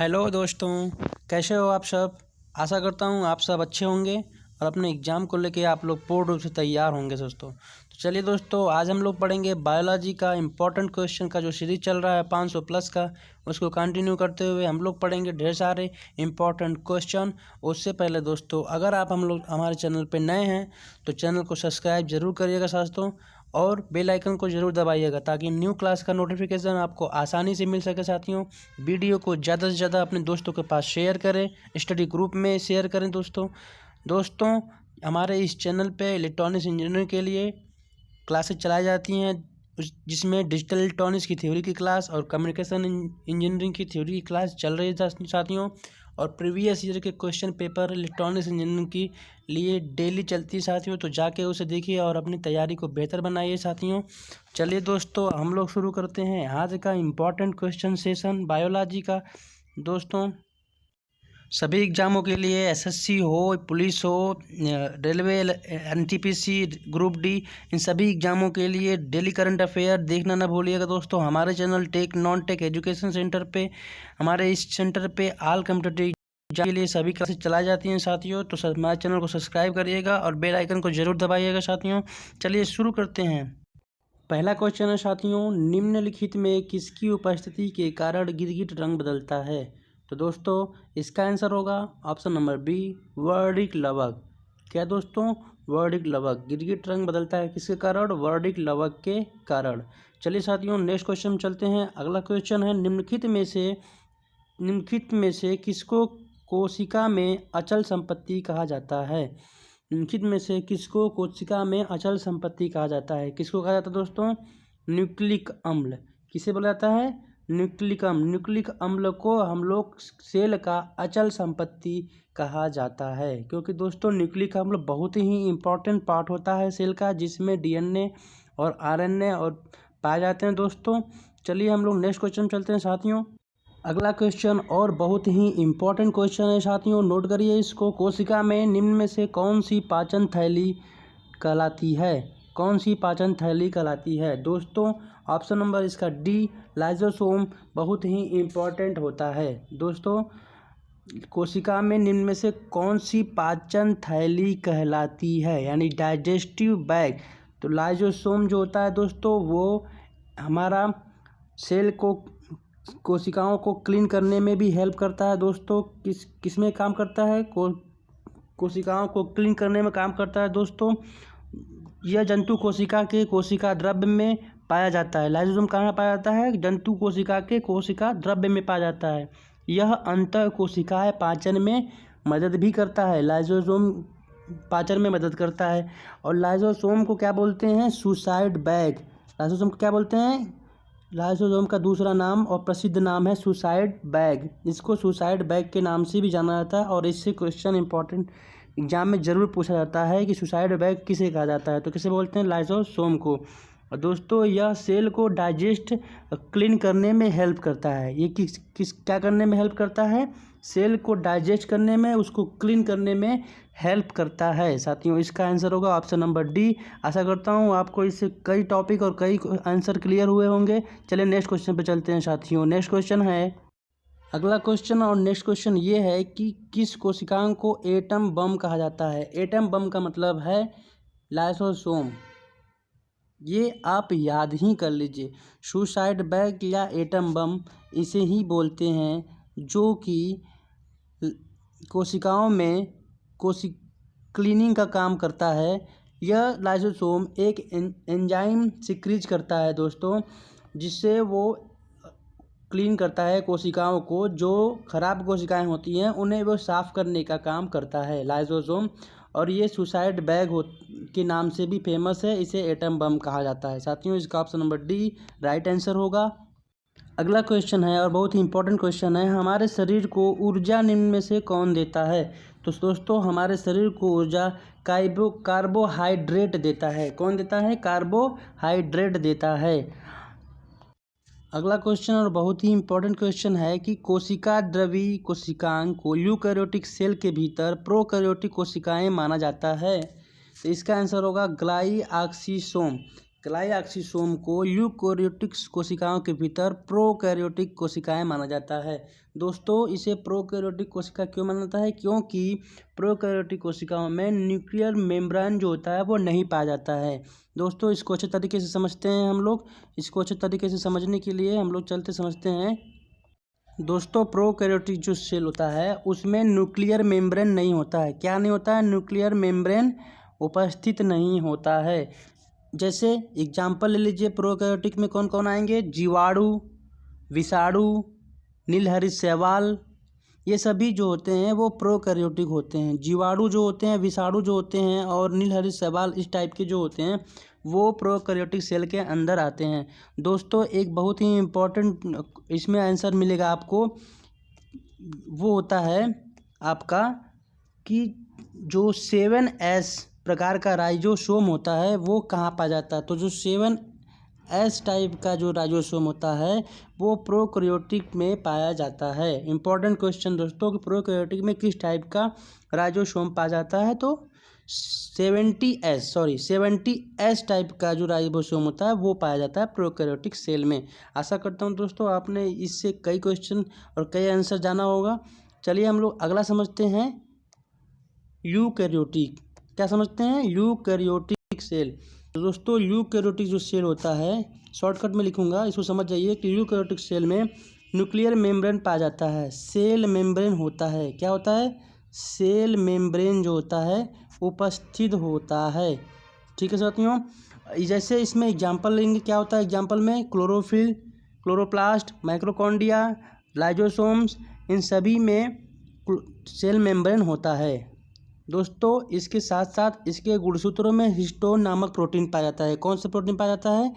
Hello दोस्तों, कैसे हो आप सब। आशा करता हूँ आप सब अच्छे होंगे और अपने एग्ज़ाम को लेके आप लोग पूर्ण रूप से तैयार होंगे दोस्तों। तो चलिए दोस्तों, आज हम लोग पढ़ेंगे बायोलॉजी का इम्पोर्टेंट क्वेश्चन का जो सीरीज़ चल रहा है 500 प्लस का, उसको कंटिन्यू करते हुए हम लोग पढ़ेंगे ढेर सारे इम्पोर्टेंट क्वेश्चन। उससे पहले दोस्तों, अगर आप हमारे चैनल पर नए हैं तो चैनल को सब्सक्राइब जरूर करिएगा दोस्तों, और बेल आइकन को ज़रूर दबाइएगा ताकि न्यू क्लास का नोटिफिकेशन आपको आसानी से मिल सके साथियों। वीडियो को ज़्यादा से ज़्यादा अपने दोस्तों के पास शेयर करें, स्टडी ग्रुप में शेयर करें दोस्तों। हमारे इस चैनल पे इलेक्ट्रॉनिक्स इंजीनियरिंग के लिए क्लासेस चलाई जाती हैं, जिसमें डिजिटल इलेक्ट्रॉनिक्स की थ्योरी की क्लास और कम्युनिकेशन इंजीनियरिंग की थ्योरी की क्लास चल रही है साथियों। और प्रीवियस ईयर के क्वेश्चन पेपर इलेक्ट्रॉनिक्स इंजीनियरिंग की लिए डेली चलती है साथियों, तो जाके उसे देखिए और अपनी तैयारी को बेहतर बनाइए साथियों। चलिए दोस्तों, हम लोग शुरू करते हैं आज का इम्पोर्टेंट क्वेश्चन सेशन बायोलॉजी का। दोस्तों, सभी एग्ज़ामों के लिए एसएससी हो, पुलिस हो, रेलवे, एनटीपीसी, ग्रुप डी, इन सभी एग्ज़ामों के लिए डेली करंट अफेयर देखना ना भूलिएगा दोस्तों। हमारे channel tech non tech education centre पे, हमारे इस सेंटर पे ऑल कम्पिटिटिव के लिए सभी क्लासेस चलाई जाती हैं साथियों। तो हमारे चैनल को सब्सक्राइब करिएगा और बेल आइकन को जरूर दबाइएगा साथियों। चलिए शुरू करते हैं। पहला क्वेश्चन है साथियों, निम्नलिखित में किसकी उपस्थिति के कारण गिरगिट रंग बदलता है। तो दोस्तों, इसका आंसर होगा ऑप्शन नंबर बी, वर्णिक लवक। क्या दोस्तों, वर्णिक लवक। गिरगिट रंग बदलता है किसके कारण, वर्णिक लवक के कारण। चलिए साथियों, नेक्स्ट क्वेश्चन चलते हैं। अगला क्वेश्चन है, निम्नलिखित में से किसको कोशिका में अचल संपत्ति कहा जाता है। निम्नलिखित में से किसको कोशिका में अचल संपत्ति कहा जाता है। किसको कहा जाता है दोस्तों, न्यूक्लिक अम्ल। किसे बोला जाता है, न्यूक्लिक अम्ल। न्यूक्लिक अम्ल को हम लोग सेल का अचल संपत्ति कहा जाता है, क्योंकि दोस्तों न्यूक्लिक अम्ल बहुत ही इम्पोर्टेंट पार्ट होता है सेल का, जिसमें डीएनए और आरएनए और पाए जाते हैं दोस्तों। चलिए हम लोग नेक्स्ट क्वेश्चन चलते हैं साथियों। अगला क्वेश्चन और बहुत ही इम्पोर्टेंट क्वेश्चन है साथियों, नोट करिए इसको। कोशिका में निम्न में से कौन सी पाचन थैली कहलाती है। कौन सी पाचन थैली कहलाती है दोस्तों, ऑप्शन नंबर इसका डी, लाइसोसोम बहुत ही इम्पोर्टेंट होता है दोस्तों। कोशिका में निम्न में से कौन सी पाचन थैली कहलाती है, यानी डाइजेस्टिव बैग। तो लाइसोसोम जो होता है दोस्तों, वो हमारा सेल को, कोशिकाओं को क्लीन करने में भी हेल्प करता है दोस्तों। किस में काम करता है, कोशिकाओं को क्लीन करने में काम करता है दोस्तों। यह जंतु कोशिका के कोशिका द्रव्य में पाया जाता है। लाइसोसोम कहाँ पाया जाता है, जंतु कोशिका के कोशिका द्रव्य में पाया जाता है। यह अंतः कोशिकाएं पाचन में मदद भी करता है। लाइसोसोम पाचन में मदद करता है। और लाइसोसोम को क्या बोलते हैं, सुसाइड बैग। लाइसोसोम को क्या बोलते हैं, लाइसोसोम का दूसरा नाम और प्रसिद्ध नाम है सुसाइड बैग। इसको सुसाइड बैग के नाम से भी जाना जाता है, और इससे क्वेश्चन इंपॉर्टेंट एग्जाम में ज़रूर पूछा जाता है कि सुसाइड बैग किसे कहा जाता है। तो किसे बोलते हैं, लाइसोसोम को। और दोस्तों, यह सेल को डाइजेस्ट क्लीन करने में हेल्प करता है। ये किस क्या करने में हेल्प करता है, सेल को डाइजेस्ट करने में, उसको क्लीन करने में हेल्प करता है साथियों। इसका आंसर होगा ऑप्शन नंबर डी। आशा करता हूँ आपको इससे कई टॉपिक और कई आंसर क्लियर हुए होंगे। चलिए नेक्स्ट क्वेश्चन पे चलते हैं साथियों। नेक्स्ट क्वेश्चन है, अगला क्वेश्चन और नेक्स्ट क्वेश्चन ये है कि किस कोशिकाओं को एटम बम कहा जाता है। एटम बम का मतलब है लाइसोसोम। ये आप याद ही कर लीजिए, सुसाइड बैग या एटम बम इसे ही बोलते हैं, जो कि कोशिकाओं में क्लीनिंग का काम करता है। यह लाइसोसोम एक एंजाइम सिक्रीज करता है दोस्तों, जिससे वो क्लीन करता है कोशिकाओं को। जो खराब कोशिकाएं होती हैं उन्हें वो साफ़ करने का काम करता है लाइसोसोम। और ये सुसाइड बैग के नाम से भी फेमस है। इसे एटम बम कहा जाता है साथियों। इसका option number D right answer होगा। अगला क्वेश्चन है और बहुत ही इंपॉर्टेंट क्वेश्चन है, हमारे शरीर को ऊर्जा निम्न में से कौन देता है। तो दोस्तों, हमारे शरीर को ऊर्जा कार्बोहाइड्रेट देता है। कौन देता है, कार्बोहाइड्रेट देता है। अगला क्वेश्चन और बहुत ही इंपॉर्टेंट क्वेश्चन है कि कोशिका द्रवी कोशिकांग को यूकैरियोटिक सेल के भीतर प्रोकैरियोटिक कोशिकाएं माना जाता है। तो इसका आंसर होगा ग्लाइऑक्सिसोम। ग्लाइऑक्सिसोम को यूकेरियोटिक कोशिकाओं के भीतर प्रोकैरियोटिक कोशिकाएं माना जाता है। दोस्तों इसे प्रोकैरियोटिक कोशिका क्यों माना जाता है? क्योंकि प्रोकैरियोटिक कोशिकाओं में न्यूक्लियर मेम्ब्रेन जो होता है वो नहीं पाया जाता है। दोस्तों इसको अच्छे तरीके से समझते हैं हम लोग। इसको अच्छे तरीके से समझने के लिए हम लोग चलते समझते हैं। दोस्तों प्रोकैरियोटिक जो सेल होता है उसमें न्यूक्लियर मेम्ब्रेन नहीं होता है। क्या नहीं होता है? न्यूक्लियर मेम्ब्रेन उपस्थित नहीं होता है। जैसे एग्जाम्पल ले लीजिए, प्रोकैरियोटिक में कौन कौन आएंगे? जीवाणु, विषाणु, नीलहरित शैवाल, ये सभी जो होते हैं वो प्रोकैरियोटिक होते हैं। जीवाणु जो होते हैं, विषाणु जो होते हैं और नीलहरित शैवाल इस टाइप के जो होते हैं वो प्रोकैरियोटिक सेल के अंदर आते हैं। दोस्तों एक बहुत ही इम्पोर्टेंट इसमें आंसर मिलेगा आपको, वो होता है आपका कि जो 7S प्रकार का राइजोसोम होता है वो कहाँ पाया जाता है? तो जो 7S टाइप का जो राइजोसोम होता है वो प्रोकैरियोटिक में पाया जाता है। इंपॉर्टेंट क्वेश्चन दोस्तों कि प्रोकैरियोटिक में किस टाइप का राइजोसोम पाया जाता है? तो 70S टाइप का जो राइबोसोम होता है वो पाया जाता है प्रोकैरियोटिक सेल में। आशा करता हूँ दोस्तों आपने इससे कई क्वेश्चन और कई आंसर जाना होगा। चलिए हम लोग अगला समझते हैं, यूकैरियोटिक। क्या समझते हैं? Eukaryotic cell. तो दोस्तों यूकैरियोटिक जो सेल होता है, शॉर्टकट में लिखूंगा, इसको समझ जाइए कि यूकैरियोटिक सेल में न्यूक्लियर मेम्ब्रेन पाया जाता है, सेल मेम्ब्रेन होता है। क्या होता है? सेल मेम्ब्रेन जो होता है उपस्थित होता है। ठीक है साथियों, जैसे इसमें एग्जाम्पल लेंगे, क्या होता है एग्जाम्पल में? क्लोरोफिल, क्लोरोप्लास्ट, माइक्रोकॉन्ड्रिया, लाइजोसोम्स, इन सभी में सेल मेम्ब्रेन होता है। दोस्तों इसके साथ साथ इसके गुणसूत्रों में हिस्टोन नामक प्रोटीन पाया जाता है। कौन सा प्रोटीन पाया जाता है?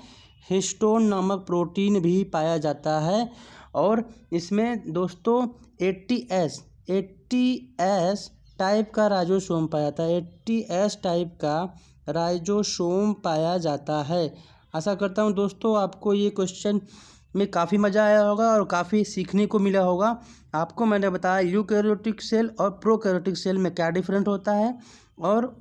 हिस्टोन नामक प्रोटीन भी पाया जाता है। और इसमें दोस्तों 80S टाइप का राइजोसोम पाया जाता है। 80S टाइप का राइजोसोम पाया जाता है। आशा करता हूँ दोस्तों आपको ये क्वेश्चन में काफ़ी मज़ा आया होगा और काफ़ी सीखने को मिला होगा। आपको मैंने बताया यूकैरियोटिक सेल और प्रोकैरियोटिक सेल में क्या डिफरेंट होता है और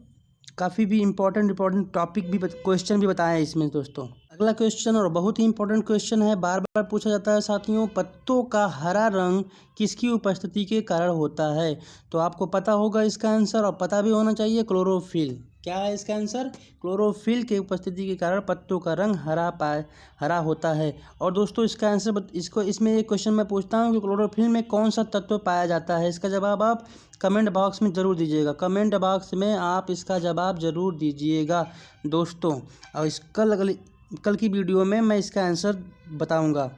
काफ़ी भी इम्पोर्टेंट टॉपिक भी क्वेश्चन भी बताए हैं इसमें दोस्तों। अगला क्वेश्चन और बहुत ही इंपॉर्टेंट क्वेश्चन है, बार बार पूछा जाता है साथियों, पत्तों का हरा रंग किसकी उपस्थिति के कारण होता है? तो आपको पता होगा इसका आंसर और पता भी होना चाहिए, क्लोरोफिल। क्या है इसका आंसर? क्लोरोफिल के उपस्थिति के कारण पत्तों का रंग हरा होता है। और दोस्तों इसका आंसर इसमें एक क्वेश्चन मैं पूछता हूँ कि क्लोरोफिल में कौन सा तत्व पाया जाता है? इसका जवाब आप कमेंट बॉक्स में ज़रूर दीजिएगा। कमेंट बॉक्स में आप इसका जवाब ज़रूर दीजिएगा दोस्तों, और कल की वीडियो में मैं इसका आंसर बताऊंगा।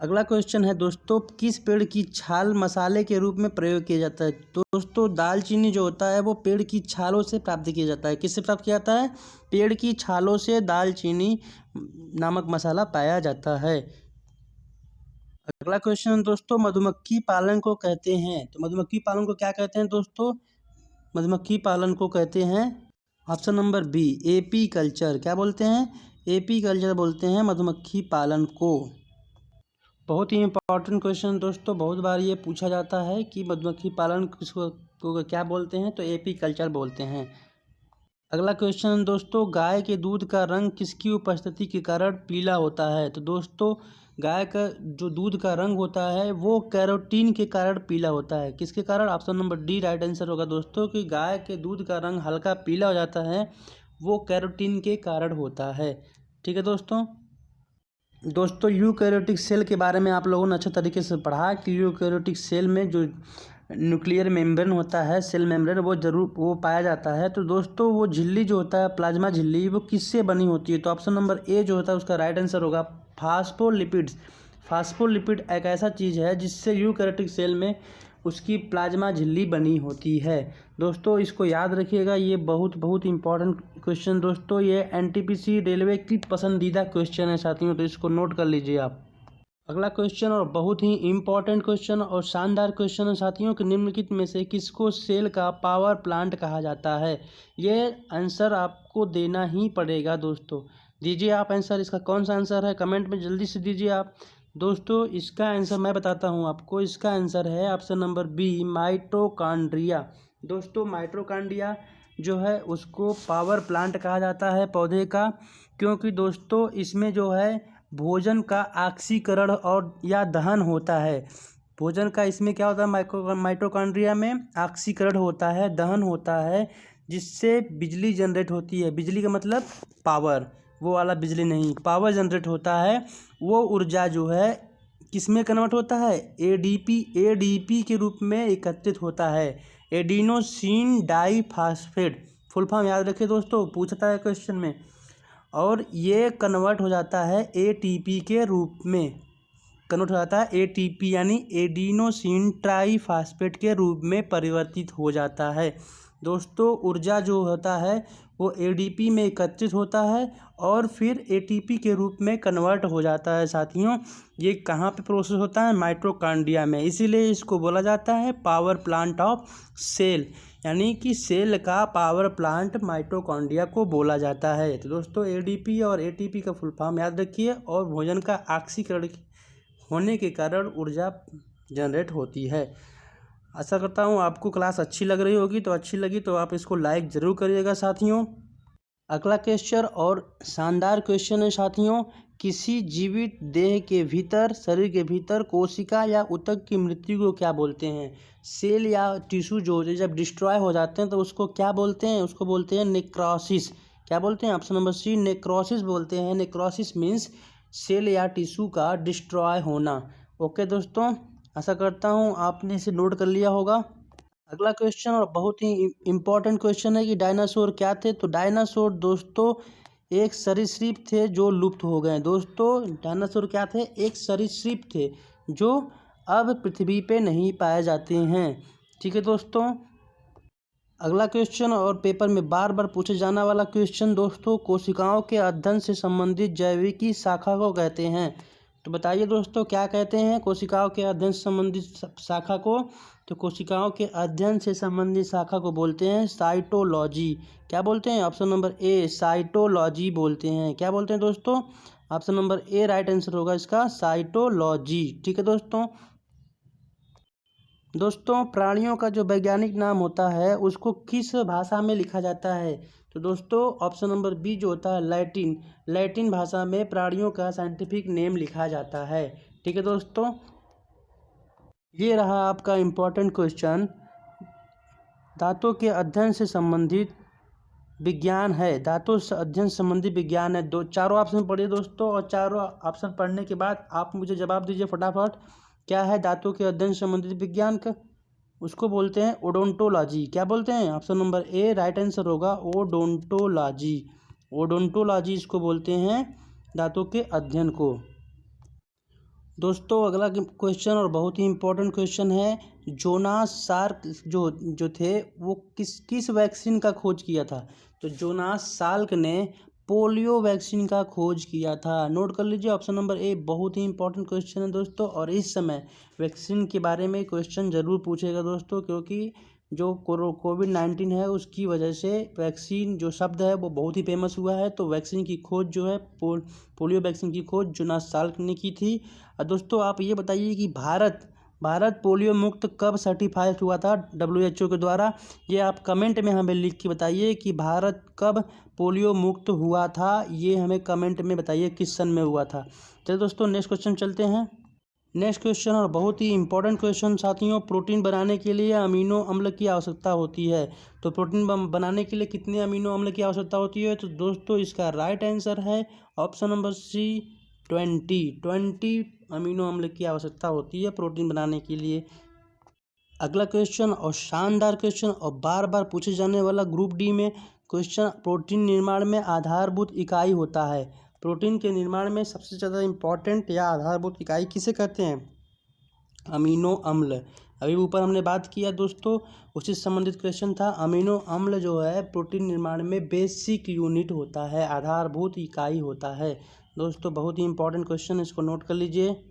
अगला क्वेश्चन है दोस्तों, किस पेड़ की छाल मसाले के रूप में प्रयोग किया जाता है? दोस्तों दालचीनी जो होता है वो पेड़ की छालों से प्राप्त किया जाता है। किससे प्राप्त किया जाता है? पेड़ की छालों से दालचीनी नामक मसाला पाया जाता है। अगला क्वेश्चन दोस्तों, मधुमक्खी पालन को कहते हैं, तो मधुमक्खी पालन को क्या कहते हैं दोस्तों? मधुमक्खी पालन को कहते हैं, option number B, apiculture. क्या बोलते हैं? एपी कल्चर बोलते हैं मधुमक्खी पालन को। बहुत ही इंपॉर्टेंट क्वेश्चन दोस्तों, बहुत बार ये पूछा जाता है कि मधुमक्खी पालन को क्या बोलते हैं? तो एपी कल्चर बोलते हैं। अगला क्वेश्चन दोस्तों, गाय के दूध का रंग किसकी उपस्थिति के कारण पीला होता है? तो दोस्तों गाय का जो दूध का रंग होता है वो कैरोटीन के कारण पीला होता है। किसके कारण? Option number D right answer होगा दोस्तों, कि गाय के दूध का रंग हल्का पीला हो जाता है वो कैरोटीन के कारण होता है। ठीक है दोस्तों यूकैरियोटिक सेल के बारे में आप लोगों ने अच्छे तरीके से पढ़ा कि यूकैरियोटिक सेल में जो न्यूक्लियर मेम्ब्रेन होता है, सेल मेम्ब्रेन, वो पाया जाता है। तो दोस्तों वो झिल्ली जो होता है, प्लाज्मा झिल्ली, वो किससे बनी होती है? तो ऑप्शन नंबर ए जो होता है उसका राइट आंसर होगा फास्फोलिपिड्स। फास्फोलिपिड एक ऐसा चीज़ है जिससे यूकैरियोटिक सेल में उसकी प्लाज्मा झिल्ली बनी होती है। दोस्तों इसको याद रखिएगा, ये बहुत इंपॉर्टेंट क्वेश्चन दोस्तों, ये एनटीपीसी रेलवे की पसंदीदा क्वेश्चन है साथियों, तो इसको नोट कर लीजिए आप। अगला क्वेश्चन और बहुत ही इंपॉर्टेंट क्वेश्चन और शानदार क्वेश्चन है साथियों कि निम्नलिखित में से किसको सेल का पावर प्लांट कहा जाता है? ये आंसर आपको देना ही पड़ेगा दोस्तों। दीजिए आप आंसर, इसका कौन सा आंसर है? कमेंट में जल्दी से दीजिए आप दोस्तों। इसका आंसर मैं बताता हूँ आपको, इसका आंसर है ऑप्शन नंबर बी, माइटोकॉन्ड्रिया। दोस्तों माइटोकॉन्ड्रिया जो है उसको पावर प्लांट कहा जाता है पौधे का, क्योंकि दोस्तों इसमें जो है भोजन का ऑक्सीकरण और या दहन होता है। भोजन का इसमें क्या होता है, माइटोकॉन्ड्रिया में ऑक्सीकरण होता है, दहन होता है, जिससे बिजली जनरेट होती है। बिजली का मतलब पावर, वो वाला बिजली नहीं, पावर जनरेट होता है। वो ऊर्जा जो है किस में कन्वर्ट होता है, एडीपी के रूप में एकत्रित होता है। एडिनोसिन डाइफास्फेट, फुल फॉर्म याद रखिए दोस्तों, पूछता है क्वेश्चन में। और ये कन्वर्ट हो जाता है एटीपी के रूप में, कन्वर्ट हो जाता है एटीपी यानी एडिनोसिन ट्राइफास्फेट के रूप में परिवर्तित हो जाता है। दोस्तों ऊर्जा जो होता है वो एडीपी में एकत्रित होता है और फिर एटीपी के रूप में कन्वर्ट हो जाता है। साथियों ये कहाँ पे प्रोसेस होता है, माइटोकॉन्ड्रिया में, इसीलिए इसको बोला जाता है पावर प्लांट ऑफ सेल, यानी कि सेल का पावर प्लांट माइटोकॉन्ड्रिया को बोला जाता है। तो दोस्तों एडीपी और एटीपी का फुल फॉर्म याद रखिए, और भोजन का ऑक्सीकरण होने के कारण ऊर्जा जनरेट होती है। आशा करता हूँ आपको क्लास अच्छी लग रही होगी, तो अच्छी लगी तो आप इसको लाइक ज़रूर करिएगा साथियों। अगला क्वेश्चन और शानदार क्वेश्चन है साथियों, किसी जीवित देह के भीतर, शरीर के भीतर कोशिका या ऊतक की मृत्यु को क्या बोलते हैं। सेल या टिश्यू जो जब डिस्ट्रॉय हो जाते हैं तो उसको क्या बोलते हैं, उसको बोलते हैं नेक्रोसिस। क्या बोलते हैं, ऑप्शन नंबर सी नेक्रोसिस बोलते हैं। नेक्रोसिस मीन्स सेल या टिश्यू का डिस्ट्रॉय होना। ओके दोस्तों, आशा करता हूँ आपने इसे नोट कर लिया होगा। अगला क्वेश्चन और बहुत ही इम्पोर्टेंट क्वेश्चन है कि डायनासोर क्या थे। तो डायनासोर दोस्तों एक सरीसृप थे जो लुप्त हो गए। दोस्तों डायनासोर क्या थे, एक सरीसृप थे जो अब पृथ्वी पे नहीं पाए जाते हैं। ठीक है दोस्तों, अगला क्वेश्चन और पेपर में बार बार पूछे जाने वाला क्वेश्चन दोस्तों, कोशिकाओं के अध्ययन से संबंधित जैविकी शाखा को कहते हैं। तो बताइए दोस्तों क्या कहते हैं कोशिकाओं के अध्ययन से संबंधित शाखा को। तो कोशिकाओं के अध्ययन से संबंधित शाखा को बोलते हैं साइटोलॉजी। क्या बोलते हैं, ऑप्शन नंबर ए साइटोलॉजी बोलते हैं। क्या बोलते हैं दोस्तों, option number A right answer होगा इसका, साइटोलॉजी। ठीक है दोस्तों प्राणियों का जो वैज्ञानिक नाम होता है उसको किस भाषा में लिखा जाता है। तो दोस्तों ऑप्शन नंबर बी जो होता है लैटिन, लैटिन भाषा में प्राणियों का साइंटिफिक नेम लिखा जाता है। ठीक है दोस्तों, ये रहा आपका इम्पोर्टेंट क्वेश्चन, दांतों के अध्ययन से संबंधित विज्ञान है, दांतों से अध्ययन संबंधी विज्ञान है। चारों ऑप्शन पढ़िए दोस्तों, और चारों ऑप्शन पढ़ने के बाद आप मुझे जवाब दीजिए फटाफट। क्या है दांतों के अध्ययन संबंधित विज्ञान का, उसको बोलते हैं ओडोंटोलॉजी। क्या बोलते हैं, option number A right answer होगा ओडोंटोलॉजी। ओडोंटोलॉजी इसको बोलते हैं दांतों के अध्ययन को। दोस्तों अगला क्वेश्चन और बहुत ही इम्पोर्टेंट क्वेश्चन है, जोनास साल्क जो थे वो किस वैक्सीन का खोज किया था। तो जोनास साल्क ने पोलियो वैक्सीन का खोज किया था। नोट कर लीजिए ऑप्शन नंबर ए, बहुत ही इंपॉर्टेंट क्वेश्चन है दोस्तों। और इस समय वैक्सीन के बारे में क्वेश्चन ज़रूर पूछेगा दोस्तों, क्योंकि जो कोविड-19 है उसकी वजह से वैक्सीन जो शब्द है वो बहुत ही फेमस हुआ है। तो वैक्सीन की खोज जो है पोलियो वैक्सीन की खोज जोनास साल्क ने की थी। दोस्तों आप ये बताइए कि भारत पोलियो मुक्त कब सर्टिफाइड हुआ था WHO के द्वारा। ये आप कमेंट में हमें लिख के बताइए कि भारत कब पोलियो मुक्त हुआ था, ये हमें कमेंट में बताइए किस सन में हुआ था। चलिए दोस्तों नेक्स्ट क्वेश्चन चलते हैं। नेक्स्ट क्वेश्चन और बहुत ही इंपॉर्टेंट क्वेश्चन साथियों, प्रोटीन बनाने के लिए अमीनो अम्ल की आवश्यकता होती है। तो प्रोटीन बनाने के लिए कितने अमीनो अम्ल की आवश्यकता होती है। तो दोस्तों इसका राइट आंसर है ऑप्शन नंबर सी 20 अमीनो अम्ल की आवश्यकता होती है प्रोटीन बनाने के लिए। अगला क्वेश्चन और शानदार क्वेश्चन और बार बार पूछे जाने वाला ग्रुप डी में क्वेश्चन, प्रोटीन निर्माण में आधारभूत इकाई होता है। प्रोटीन के निर्माण में सबसे ज़्यादा इम्पॉर्टेंट या आधारभूत इकाई किसे कहते हैं, अमीनो अम्ल। अभी ऊपर हमने बात किया दोस्तों, उसी से संबंधित क्वेश्चन था। अमीनो अम्ल जो है प्रोटीन निर्माण में बेसिक यूनिट होता है, आधारभूत इकाई होता है। दोस्तों बहुत ही इंपॉर्टेंट क्वेश्चन, इसको नोट कर लीजिए।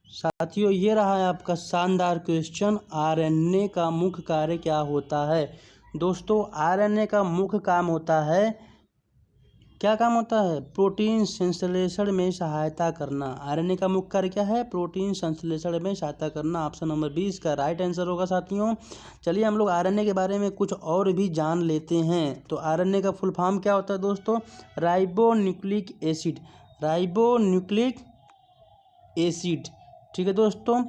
साथियों ये रहा है आपका शानदार क्वेश्चन, RNA का मुख्य कार्य क्या होता है। दोस्तों RNA का मुख्य काम होता है क्या काम होता है? प्रोटीन संश्लेषण में सहायता करना। आरएनए का मुख्य कार्य क्या है? प्रोटीन संश्लेषण में सहायता करना। ऑप्शन नंबर 20 का राइट आंसर होगा साथियों। चलिए हम लोग आरएनए के बारे में कुछ और भी जान लेते हैं। तो आरएनए का फुल फॉर्म क्या होता है दोस्तों? Ribonucleic acid. राइबोन्यूक्लिक एसिड, ठीक है दोस्तों।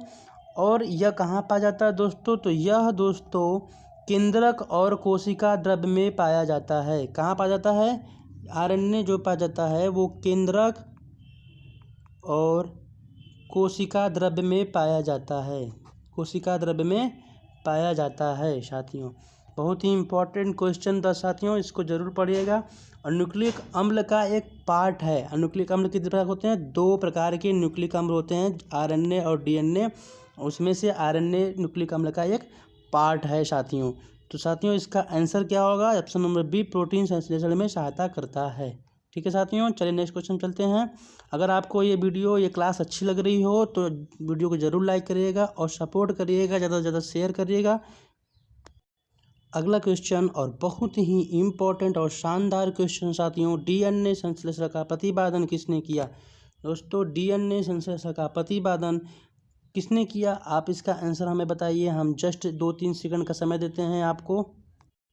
और यह कहाँ पाया जाता है दोस्तों? तो यह दोस्तों केंद्रक और कोशिका द्रव्य में पाया जाता है। कहाँ पाया जाता है? आरएनए जो पाया जाता है वो केंद्रक और कोशिका द्रव्य में पाया जाता है। कोशिका द्रव्य में पाया जाता है साथियों। बहुत ही इम्पोर्टेंट क्वेश्चन था साथियों, इसको जरूर पढ़िएगा। और न्यूक्लिक अम्ल का एक पार्ट है। न्यूक्लिक अम्ल कितने प्रकार होते हैं? 2 प्रकार के न्यूक्लिक अम्ल होते हैं, आरएनए और डीएनए। उसमें से आरएनए न्यूक्लिक अम्ल का एक पार्ट है साथियों। तो साथियों इसका आंसर क्या होगा? ऑप्शन नंबर बी, प्रोटीन संश्लेषण में सहायता करता है। ठीक है साथियों, चलिए नेक्स्ट क्वेश्चन चलते हैं। अगर आपको ये वीडियो ये क्लास अच्छी लग रही हो तो वीडियो को जरूर लाइक करिएगा और सपोर्ट करिएगा, ज़्यादा से ज़्यादा शेयर करिएगा। अगला क्वेश्चन और बहुत ही इम्पोर्टेंट और शानदार क्वेश्चन साथियों, डीएनए संश्लेषण का प्रतिपादन किसने किया? दोस्तों डीएनए संश्लेषण का प्रतिपादन किसने किया? आप इसका आंसर हमें बताइए। हम जस्ट 2-3 सेकंड का समय देते हैं आपको।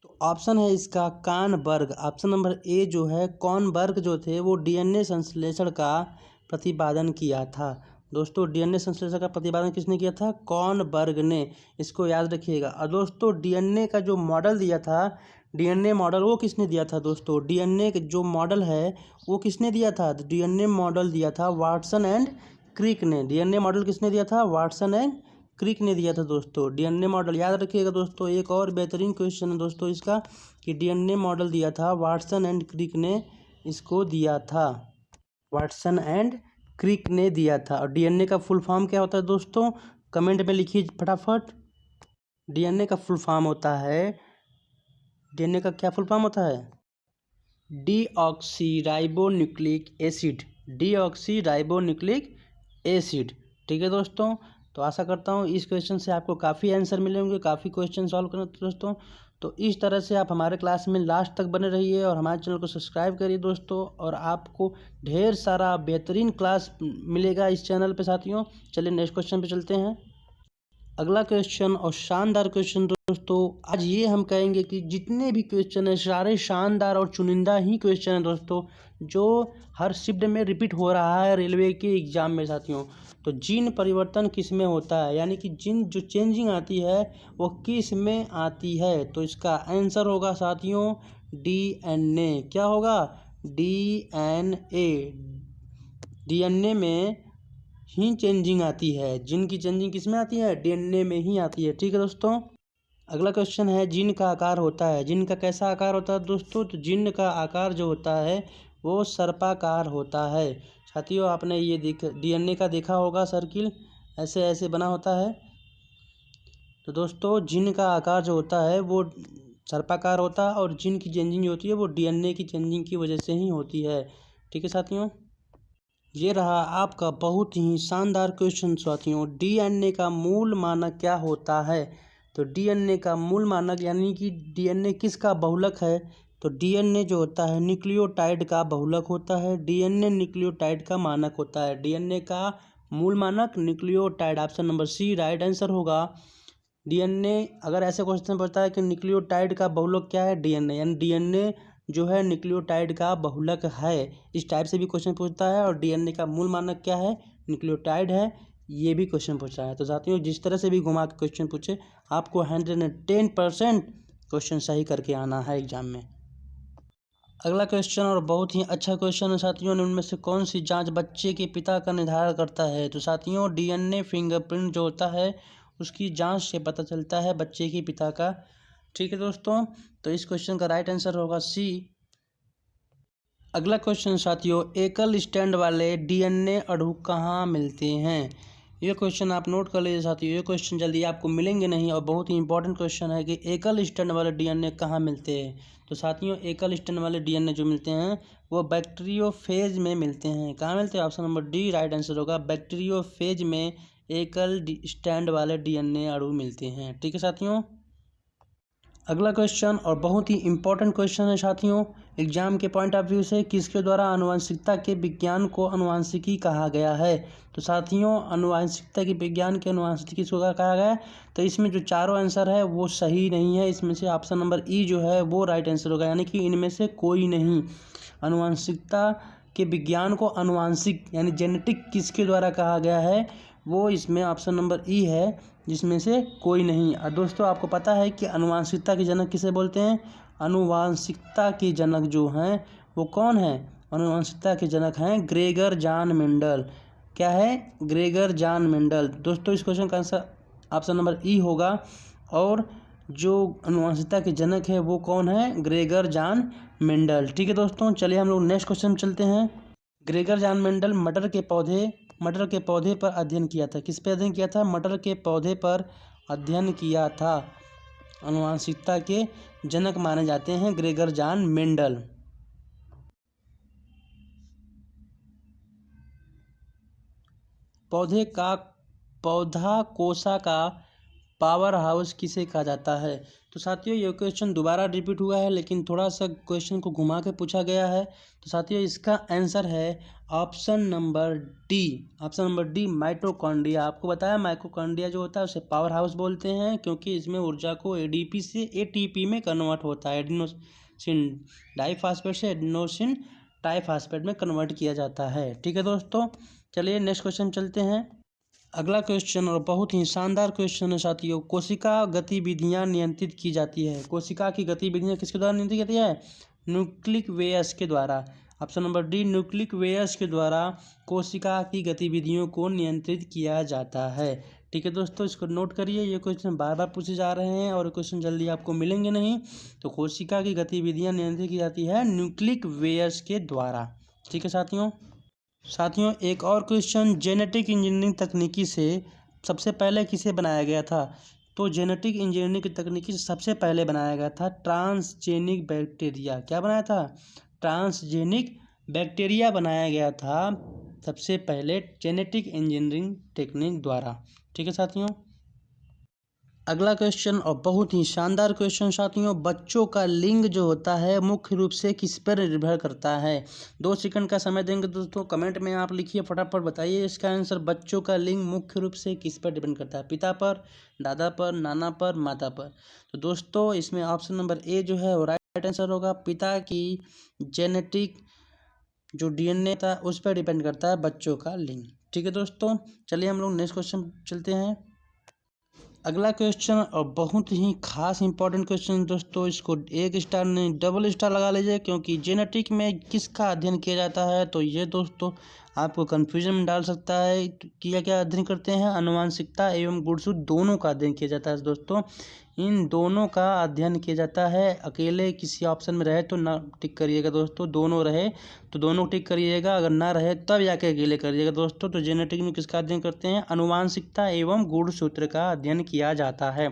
तो ऑप्शन है इसका कॉर्नबर्ग। ऑप्शन नंबर ए जो है कॉर्नबर्ग जो थे वो डीएनए संश्लेषण का प्रतिपादन किया था। दोस्तों डीएनए संश्लेषण का प्रतिपादन किसने किया था? कॉर्नबर्ग ने। इसको याद रखिएगा। और दोस्तों डीएनए का जो मॉडल दिया था, डीएनए मॉडल वो किसने दिया था दोस्तों? डीएनए जो मॉडल है वो किसने दिया था? डीएनए मॉडल दिया था वाटसन एंड क्रिक ने। डीएनए मॉडल किसने दिया था? वाटसन एंड क्रिक ने दिया था दोस्तों डीएनए मॉडल। याद रखिएगा दोस्तों। एक और बेहतरीन क्वेश्चन है दोस्तों इसका कि डीएनए मॉडल दिया था वाटसन एंड क्रिक ने, इसको दिया था। वाटसन एंड क्रिक ने दिया था। और डीएनए का फुल फॉर्म क्या होता है दोस्तों? कमेंट में लिखिए फटाफट। डीएनए का फुल फॉर्म होता है, डीएनए का क्या फुल फॉर्म होता है? Deoxyribonucleic acid. डीऑक्सीराइबोन्यूक्लिक एसिड, ठीक है दोस्तों। तो आशा करता हूँ इस क्वेश्चन से आपको काफ़ी आंसर मिले होंगे, काफ़ी क्वेश्चन सॉल्व करना दोस्तों। तो इस तरह से आप हमारे क्लास में लास्ट तक बने रहिए और हमारे चैनल को सब्सक्राइब करिए दोस्तों। और आपको ढेर सारा बेहतरीन क्लास मिलेगा इस चैनल पे साथियों। चलिए नेक्स्ट क्वेश्चन पे चलते हैं। अगला क्वेश्चन और शानदार क्वेश्चन दोस्तों, आज ये हम कहेंगे कि जितने भी क्वेश्चन है सारे शानदार और चुनिंदा ही क्वेश्चन है दोस्तों, जो हर शिफ्ट में रिपीट हो रहा है रेलवे के एग्जाम में साथियों। तो जीन परिवर्तन किस में होता है, यानी कि जीन जो चेंजिंग आती है वो किस में आती है? तो इसका आंसर होगा साथियों डीएनए। क्या होगा? डीएनए। डीएनए में ही चेंजिंग आती है। जीन की चेंजिंग किस में आती है? डीएनए में ही आती है। ठीक है दोस्तों। अगला क्वेश्चन है जीन का आकार होता है। जीन का कैसा आकार होता है दोस्तों? तो जीन का आकार जो होता है वो सर्पाकार होता है साथियों। आपने ये डीएनए का देखा होगा, सर्किल ऐसे ऐसे बना होता है। तो दोस्तों जीन का आकार जो होता है वो सर्पाकार होता है और जीन की चेंजिंग होती है वो डीएनए की चेंजिंग की वजह से ही होती है। ठीक है साथियों, ये रहा आपका बहुत ही शानदार क्वेश्चन साथियों। डीएनए का मूल मानक क्या होता है? तो डीएनए का मूल मानक यानी कि डीएनए किसका बहुलक है? तो डीएनए जो होता है न्यूक्लियोटाइड का बहुलक होता है। डीएनए न्यूक्लियोटाइड का मानक होता है। डीएनए का मूल मानक nucleotide. Option number C right answer होगा। डीएनए अगर ऐसे क्वेश्चन पूछता है कि न्यूक्लियोटाइड का बहुलक क्या है? डीएनए, यानी डीएनए जो है न्यूक्लियोटाइड का बहुलक है। इस टाइप से भी क्वेश्चन पूछता है। और डीएनए का मूल मानक क्या है? न्यूक्लियोटाइड है। ये भी क्वेश्चन पूछा है। तो साथियों जिस तरह से भी घुमा के क्वेश्चन पूछे आपको 110% क्वेश्चन सही करके आना है एग्जाम में। अगला क्वेश्चन और बहुत ही अच्छा क्वेश्चन है साथियों, उनमें से कौन सी जांच बच्चे के पिता का निर्धारण करता है? तो साथियों डीएनए फिंगरप्रिंट जो होता है उसकी जांच से पता चलता है बच्चे के पिता का। ठीक है दोस्तों, तो इस क्वेश्चन का राइट आंसर होगा सी। अगला क्वेश्चन साथियों, एकल स्टैंड वाले डीएनए अणु कहाँ मिलते हैं? ये क्वेश्चन आप नोट कर लीजिए साथियों। ये क्वेश्चन जल्दी आपको मिलेंगे नहीं और बहुत ही इंपॉर्टेंट क्वेश्चन है कि एकल स्टैंड वाले डीएनए कहाँ मिलते हैं। तो साथियों एकल स्टैंड वाले डीएनए जो मिलते हैं वो बैक्टीरियोफेज में मिलते हैं। कहाँ मिलते हैं? Option number D right answer होगा। बैक्टीरियोफेज में एकल स्टैंड वाले डीएनए अणु मिलते हैं। ठीक है साथियों। अगला क्वेश्चन और बहुत ही इम्पोर्टेंट क्वेश्चन है साथियों, एग्जाम के पॉइंट ऑफ व्यू से, किसके द्वारा आनुवंशिकता के विज्ञान को आनुवंशिकी कहा गया है। तो साथियों आनुवंशिकता के विज्ञान के आनुवंशिकी किसको कहा गया है, तो इसमें जो चारों आंसर है वो सही नहीं है। इसमें से ऑप्शन नंबर ई जो है वो राइट आंसर होगा, यानी कि इनमें से कोई नहीं। आनुवंशिकता के विज्ञान को आनुवांशिक यानी जेनेटिक किसके द्वारा कहा गया है, वो इसमें ऑप्शन नंबर ई है, जिसमें से कोई नहीं। और दोस्तों आपको पता है कि आनुवांशिकता के जनक किसे बोलते हैं, आनुवांशिकता के जनक जो हैं वो कौन है, आनुवांशिकता के जनक हैं ग्रेगर जॉन मेंडल। क्या है, ग्रेगर जॉन मेंडल। दोस्तों इस क्वेश्चन का आंसर ऑप्शन नंबर ई होगा। और जो आनुवांशिकता के जनक है वो कौन है, ग्रेगर जॉन मेंडल। ठीक है दोस्तों, चलिए हम लोग नेक्स्ट क्वेश्चन चलते हैं। ग्रेगर जॉन मेंडल मटर के पौधे पर अध्ययन किया था। किस पे अध्ययन किया था, मटर के पौधे पर अध्ययन किया था। आनुवांशिकता के जनक माने जाते हैं ग्रेगर जॉन मेंडल। पौधा कोशा का पावर हाउस किसे कहा जाता है। तो साथियों ये क्वेश्चन दोबारा रिपीट हुआ है, लेकिन थोड़ा सा क्वेश्चन को घुमा के पूछा गया है। तो साथियों इसका आंसर है ऑप्शन नंबर डी माइटोकॉन्ड्रिया। आपको बताया माइटोकॉन्ड्रिया जो होता है उसे पावर हाउस बोलते हैं, क्योंकि इसमें ऊर्जा को एडीपी से एटीपी में कन्वर्ट होता है। एडिनोसिन डाइफॉस्फेट से एडिनोसिन ट्राइफॉस्फेट में कन्वर्ट किया जाता है। ठीक है दोस्तों, चलिए नेक्स्ट क्वेश्चन चलते हैं। अगला क्वेश्चन और बहुत ही शानदार क्वेश्चन है साथियों, कोशिका गतिविधियां नियंत्रित की जाती है। कोशिका की गतिविधियां किसके द्वारा नियंत्रित की जाती है, न्यूक्लिक वेयस के द्वारा। ऑप्शन नंबर डी न्यूक्लिक वेयस के द्वारा कोशिका की गतिविधियों को नियंत्रित किया जाता है। ठीक है दोस्तों, इसको नोट करिए, ये क्वेश्चन बार बार पूछे जा रहे हैं और क्वेश्चन जल्दी आपको मिलेंगे नहीं। तो कोशिका की गतिविधियां नियंत्रित की जाती है न्यूक्लिक वेयस के द्वारा। ठीक है साथियों एक और क्वेश्चन, जेनेटिक इंजीनियरिंग तकनीकी से सबसे पहले किसे बनाया गया था। तो जेनेटिक इंजीनियरिंग की तकनीकी से सबसे पहले बनाया गया था ट्रांसजेनिक बैक्टीरिया। क्या बनाया था, ट्रांसजेनिक बैक्टीरिया बनाया गया था सबसे पहले जेनेटिक इंजीनियरिंग टेक्निक द्वारा। ठीक है साथियों, अगला क्वेश्चन और बहुत ही शानदार क्वेश्चन साथियों, बच्चों का लिंग जो होता है मुख्य रूप से किस पर निर्भर करता है। 2 सेकंड का समय देंगे दोस्तों, कमेंट में आप लिखिए, फटाफट बताइए इसका आंसर। बच्चों का लिंग मुख्य रूप से किस पर डिपेंड करता है, पिता पर, दादा पर, नाना पर, माता पर। तो दोस्तों इसमें ऑप्शन नंबर ए जो है वो राइट आंसर होगा। पिता की जेनेटिक जो DNA था उस पर डिपेंड करता है बच्चों का लिंग। ठीक है दोस्तों, चलिए हम लोग नेक्स्ट क्वेश्चन चलते हैं। अगला क्वेश्चन और बहुत ही खास इंपॉर्टेंट क्वेश्चन दोस्तों, इसको 1 स्टार नहीं डबल स्टार लगा लीजिए, क्योंकि जेनेटिक में किसका अध्ययन किया जाता है। तो ये दोस्तों आपको कंफ्यूजन में डाल सकता है। क्या क्या अध्ययन करते हैं, आनुवांशिकता एवं गुणसूत्र दोनों का अध्ययन किया जाता है दोस्तों। इन दोनों का अध्ययन किया जाता है। अकेले किसी ऑप्शन में रहे तो ना टिक करिएगा दोस्तों, दोनों रहे तो दोनों टिक करिएगा, अगर ना रहे तब जाके अकेले करिएगा दोस्तों। तो जेनेटिक में किसका अध्ययन करते हैं, आनुवांशिकता एवं गुणसूत्र का अध्ययन किया जाता है।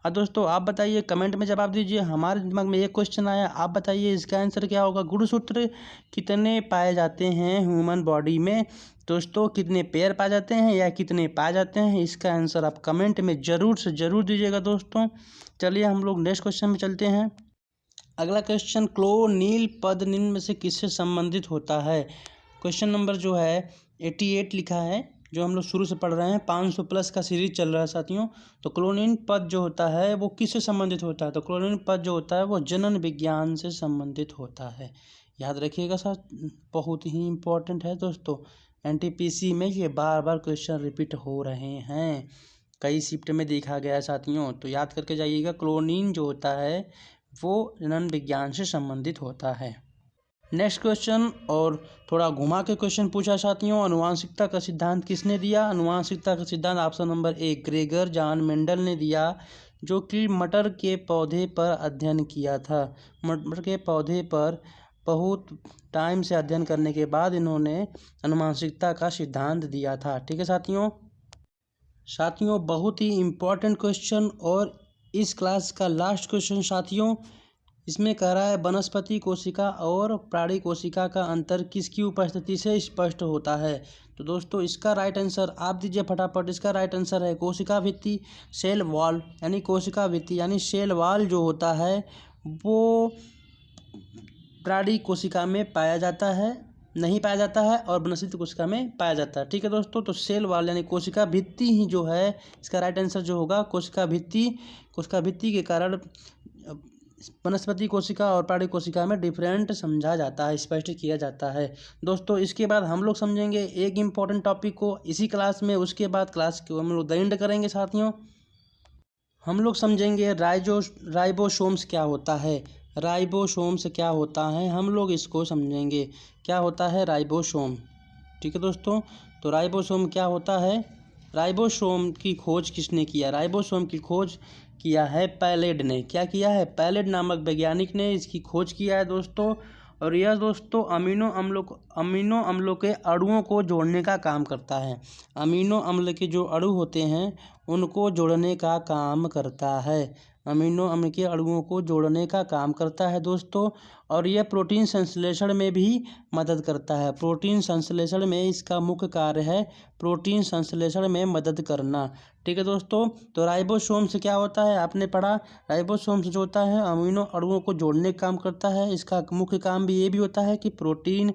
और दोस्तों आप बताइए, कमेंट में जवाब दीजिए। हमारे दिमाग में एक क्वेश्चन आया, आप बताइए इसका आंसर क्या होगा। गुणसूत्र कितने पाए जाते हैं ह्यूमन बॉडी में दोस्तों, कितने पेयर पाए जाते हैं या कितने पाए जाते हैं, इसका आंसर आप कमेंट में ज़रूर से ज़रूर दीजिएगा दोस्तों। चलिए हम लोग नेक्स्ट क्वेश्चन में चलते हैं। अगला क्वेश्चन, क्लोनील पद निम्न में से किससे संबंधित होता है। क्वेश्चन नंबर जो है 88 लिखा है, जो हम लोग शुरू से पढ़ रहे हैं, 500 प्लस का सीरीज चल रहा है साथियों। तो क्लोनील पद जो होता है वो किससे संबंधित होता है। तो क्लोनील पद जो होता है वो जनन विज्ञान से संबंधित होता है। याद रखिएगा साथ, बहुत ही इंपॉर्टेंट है दोस्तों। NTPC में ये बार बार क्वेश्चन रिपीट हो रहे हैं, कई शिफ्ट में देखा गया है साथियों, तो याद करके जाइएगा। क्लोनीन जो होता है वो जनन विज्ञान से संबंधित होता है। नेक्स्ट क्वेश्चन और थोड़ा घुमा के क्वेश्चन पूछा साथियों, आनुवांशिकता का सिद्धांत किसने दिया। आनुवांशिकता का सिद्धांत option number A Gregor John Mendel ने दिया, जो कि मटर के पौधे पर अध्ययन किया था। मटर के पौधे पर बहुत टाइम से अध्ययन करने के बाद इन्होंने आनुवांशिकता का सिद्धांत दिया था। ठीक है साथियों बहुत ही इम्पोर्टेंट क्वेश्चन और इस क्लास का लास्ट क्वेश्चन साथियों, इसमें कह रहा है वनस्पति कोशिका और प्राणी कोशिका का अंतर किसकी उपस्थिति से स्पष्ट होता है। तो दोस्तों इसका राइट आंसर आप दीजिए फटाफट। इसका राइट आंसर है कोशिका भित्ति, सेल वॉल। यानी कोशिका भित्ति यानी सेल वॉल जो होता है वो प्राणी कोशिका में पाया जाता है, नहीं पाया जाता है, और वनस्पति कोशिका में पाया जाता है। ठीक है दोस्तों, तो सेल वॉल यानी कोशिका भित्ति ही जो है इसका राइट आंसर जो होगा कोशिका भित्ति के कारण वनस्पति कोशिका और प्राणी कोशिका में डिफरेंट समझा जाता है, स्पष्ट किया जाता है। दोस्तों इसके बाद हम लोग समझेंगे एक इम्पॉर्टेंट टॉपिक को इसी क्लास में। उसके बाद क्लास को हम लोग द एंड करेंगे साथियों। हम लोग समझेंगे राइबोसोम्स क्या होता है। राइबोसोम्स क्या होता है हम लोग इसको समझेंगे। क्या होता है राइबोसोम। ठीक है दोस्तों, तो राइबोसोम क्या होता है। राइबोसोम की खोज किसने किया। राइबोसोम की खोज किया है पैलेड ने। क्या किया है, पैलेड नामक वैज्ञानिक ने इसकी खोज किया है दोस्तों। और यह दोस्तों अमीनो अम्लों के अणुओं को जोड़ने का काम करता है। अमीनो अम्ल के जो अणु होते हैं उनको जोड़ने का काम करता है। अमीनो अम्ल के अणुओं को जोड़ने का काम करता है दोस्तों। और यह प्रोटीन संश्लेषण में भी मदद करता है। प्रोटीन संश्लेषण में इसका मुख्य कार्य है प्रोटीन संश्लेषण में मदद करना। ठीक है दोस्तों, तो राइबोसोम से क्या होता है आपने पढ़ा। राइबोसोम जो होता है अमीनो अणुओं को जोड़ने का काम करता है। इसका मुख्य काम भी ये भी होता है कि प्रोटीन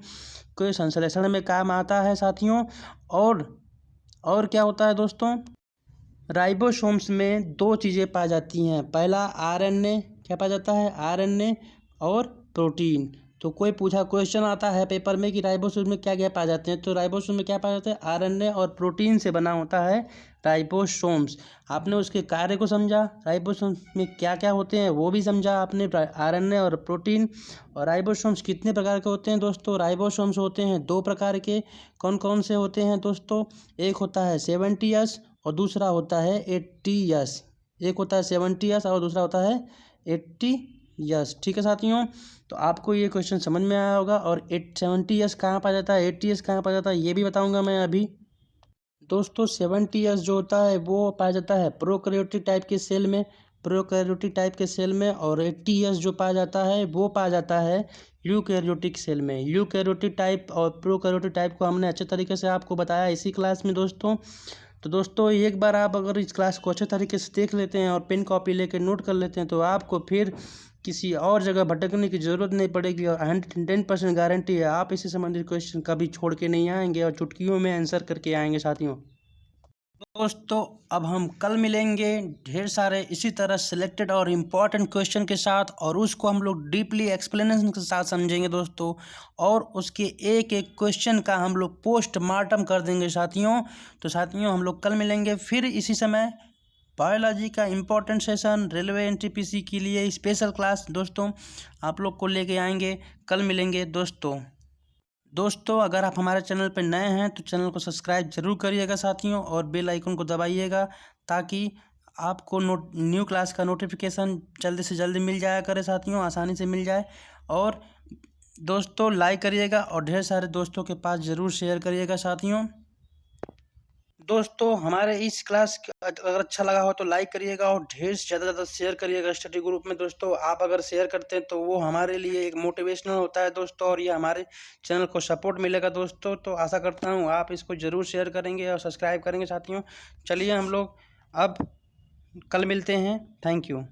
के संश्लेषण में काम आता है साथियों। और क्या होता है दोस्तों, राइबोसोम्स में दो चीज़ें पाई जाती हैं। पहला आरएनए, क्या पाया जाता है आरएनए और प्रोटीन। तो कोई पूछा क्वेश्चन आता है पेपर में कि राइबोसोम में क्या क्या पाए जाते हैं, तो राइबोसोम में क्या पाया जाता है आरएनए और प्रोटीन से बना होता है राइबोसोम्स। आपने उसके कार्य को समझा, राइबोसोम्स में क्या क्या होते हैं वो भी समझा आपने, आरएनए और प्रोटीन। और राइबोसोम्स कितने प्रकार के होते हैं दोस्तों। राइबोसोम्स होते हैं दो प्रकार के। कौन कौन से होते हैं दोस्तों, एक होता है 70S और दूसरा होता है 80S। एक होता है 70S और दूसरा होता है 80S। ठीक है साथियों, तो आपको ये क्वेश्चन समझ में आया होगा। और 70S कहाँ पाया जाता है, 80S कहाँ पाया जाता है, ये भी बताऊंगा मैं अभी। दोस्तों 70S जो होता है वो पाया जाता है प्रोकैरियोटिक टाइप के सेल में, प्रोकैरियोटिक टाइप के सेल में। और 80S जो पाया जाता है वो पाया जाता है यूकैरियोटिक सेल में। यूकैरियोटिक टाइप और प्रोकैरियोटिक टाइप को हमने अच्छे तरीके से आपको बताया इसी क्लास में दोस्तों। तो दोस्तों एक बार आप अगर इस क्लास को अच्छे तरीके से देख लेते हैं और पेन कॉपी लेकर नोट कर लेते हैं तो आपको फिर किसी और जगह भटकने की ज़रूरत नहीं पड़ेगी। और 110% गारंटी है आप इससे संबंधित क्वेश्चन कभी छोड़ के नहीं आएंगे और चुटकियों में आंसर करके आएंगे साथियों। दोस्तों अब हम कल मिलेंगे ढेर सारे इसी तरह सिलेक्टेड और इम्पॉर्टेंट क्वेश्चन के साथ, और उसको हम लोग डीपली एक्सप्लेनेशन के साथ समझेंगे दोस्तों। और उसके एक एक क्वेश्चन का हम लोग पोस्टमार्टम कर देंगे साथियों। तो साथियों हम लोग कल मिलेंगे फिर इसी समय। बायोलॉजी का इम्पोर्टेंट सेशन रेलवे एनटीपीसी के लिए स्पेशल क्लास दोस्तों आप लोग को लेके आएंगे। कल मिलेंगे दोस्तों अगर आप हमारे चैनल पर नए हैं तो चैनल को सब्सक्राइब जरूर करिएगा साथियों, और बेल आइकन को दबाइएगा ताकि आपको न्यू क्लास का नोटिफिकेशन जल्दी से जल्दी मिल जाया करे साथियों, आसानी से मिल जाए। और दोस्तों लाइक करिएगा और ढेर सारे दोस्तों के पास ज़रूर शेयर करिएगा साथियों। दोस्तों हमारे इस क्लास अगर अच्छा लगा हो तो लाइक करिएगा और ढेर से ज़्यादा शेयर करिएगा स्टडी ग्रुप में। दोस्तों आप अगर शेयर करते हैं तो वो हमारे लिए एक मोटिवेशनल होता है दोस्तों, और ये हमारे चैनल को सपोर्ट मिलेगा दोस्तों। तो आशा करता हूँ आप इसको ज़रूर शेयर करेंगे और सब्सक्राइब करेंगे साथियों। चलिए हम लोग अब कल मिलते हैं। Thank you.